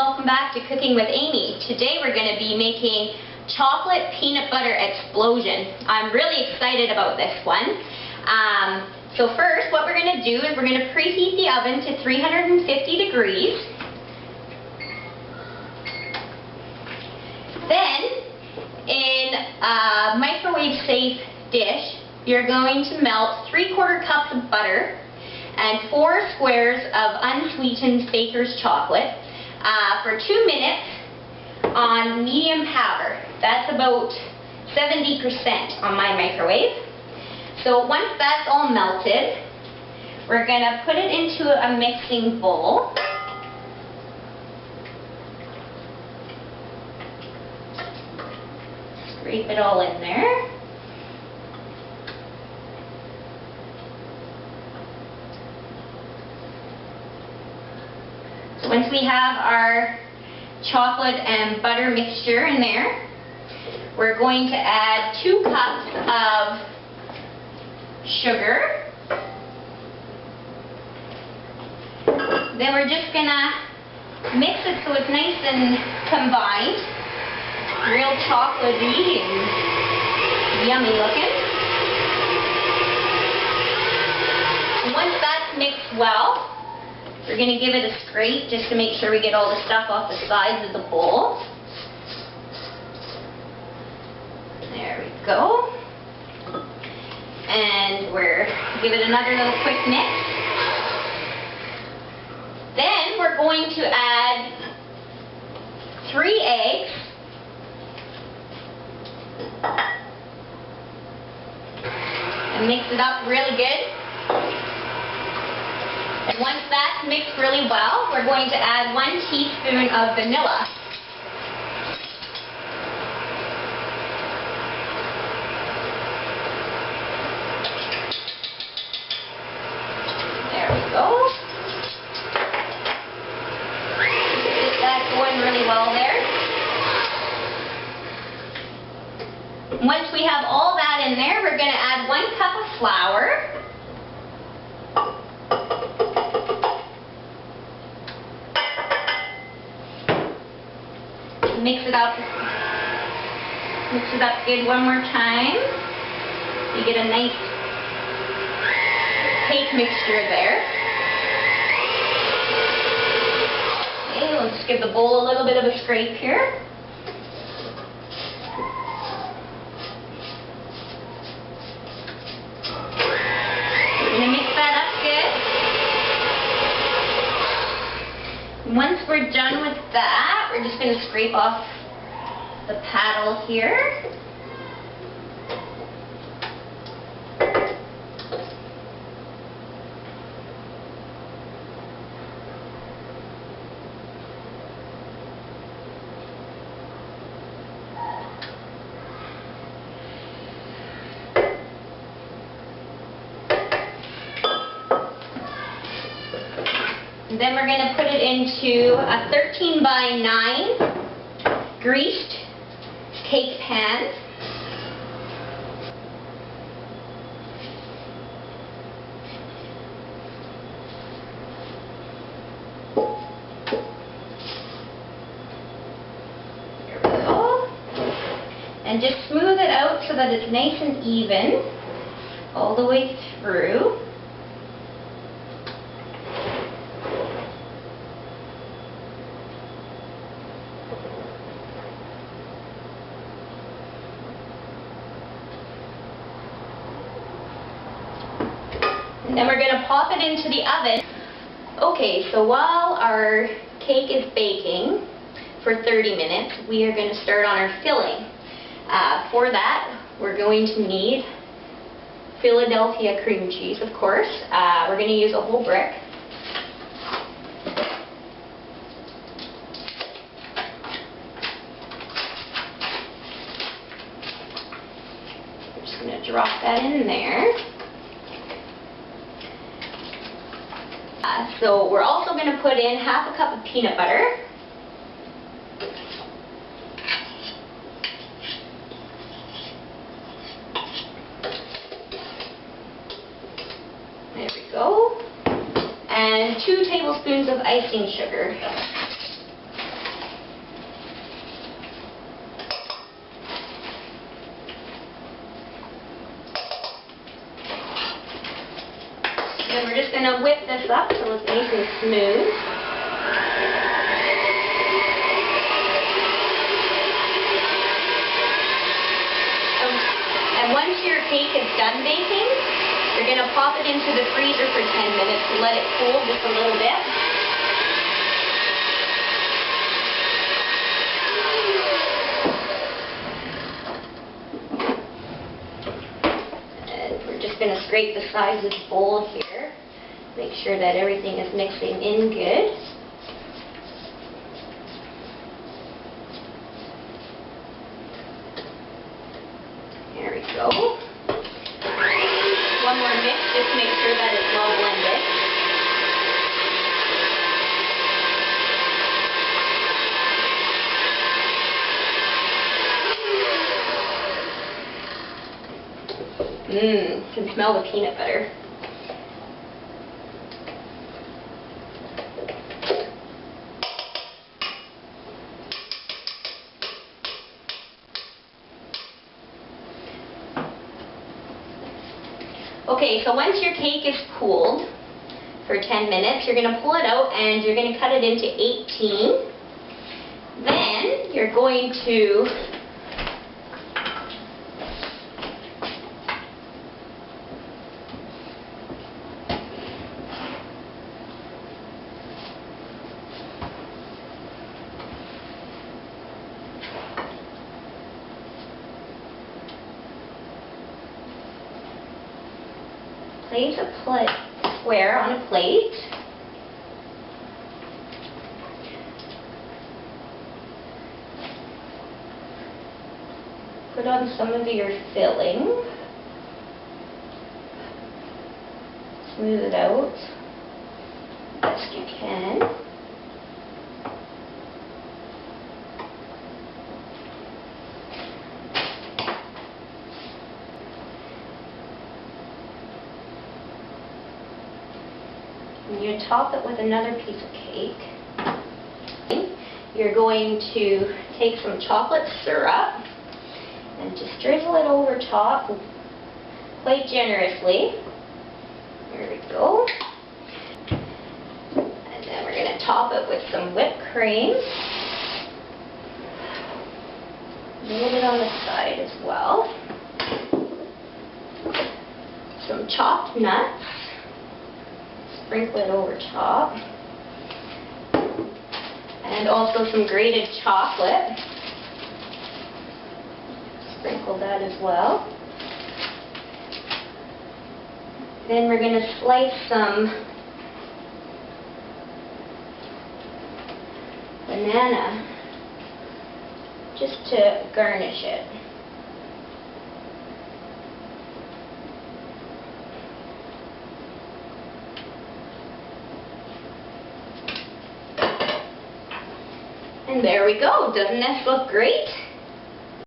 welcome back to Cooking with Amy. Today we're going to be making chocolate peanut butter explosion. I'm really excited about this one. So first what we're going to do is we're going to preheat the oven to 350 degrees. Then in a microwave safe dish you're going to melt 3/4 cups of butter and 4 squares of unsweetened baker's chocolate for 2 minutes on medium power. That's about 70% on my microwave. So once that's all melted, we're going to put it into a mixing bowl. Scrape it all in there. Once we have our chocolate and butter mixture in there, we're going to add 2 cups of sugar. Then we're just going to mix it so it's nice and combined. Real chocolatey and yummy looking. And once that's mixed well, we're going to give it a scrape just to make sure we get all the stuff off the sides of the bowl. There we go. And we're give it another little quick mix. Then we're going to add 3 eggs. And mix it up really good. And once that's mixed really well, we're going to add 1 teaspoon of vanilla. There we go. Get that going really well there. Once we have all that in there, we're going to add 1 cup of flour. Mix it up good one more time. You get a nice cake mixture there. Okay, we'll just give the bowl a little bit of a scrape here. We're going to mix that up good. Once we're done with that, we're just going to scrape off the paddle here. And then we're going to put it into a 13 by 9 greased cake pan. There we go. And just smooth it out so that it's nice and even all the way through. And then we're going to pop it into the oven. Okay, so while our cake is baking for 30 minutes, we are going to start on our filling. For that, we're going to need Philadelphia cream cheese, of course. We're going to use a whole brick. We're just going to drop that in there. So we're also going to put in 1/2 cup of peanut butter. There we go. And 2 tablespoons of icing sugar. Then we're just going to whip this up so it's nice and smooth. And once your cake is done baking, you're going to pop it into the freezer for 10 minutes to let it cool just a little bit. And we're just going to scrape the sides of the bowl here. Make sure that everything is mixing in good. There we go. One more mix, just to make sure that it's well blended. Can smell the peanut butter. Okay, so once your cake is cooled for 10 minutes, you're going to pull it out and you're going to cut it into 18. Then you're going to place a square on a plate. Put on some of your filling. Smooth it out best you can. And you top it with another piece of cake. You're going to take some chocolate syrup and just drizzle it over top quite generously. There we go. And then we're going to top it with some whipped cream. A little bit on the side as well. Some chopped nuts. Sprinkle it over top. And also some grated chocolate. Sprinkle that as well. Then we're going to slice some banana just to garnish it. And there we go. Doesn't this look great?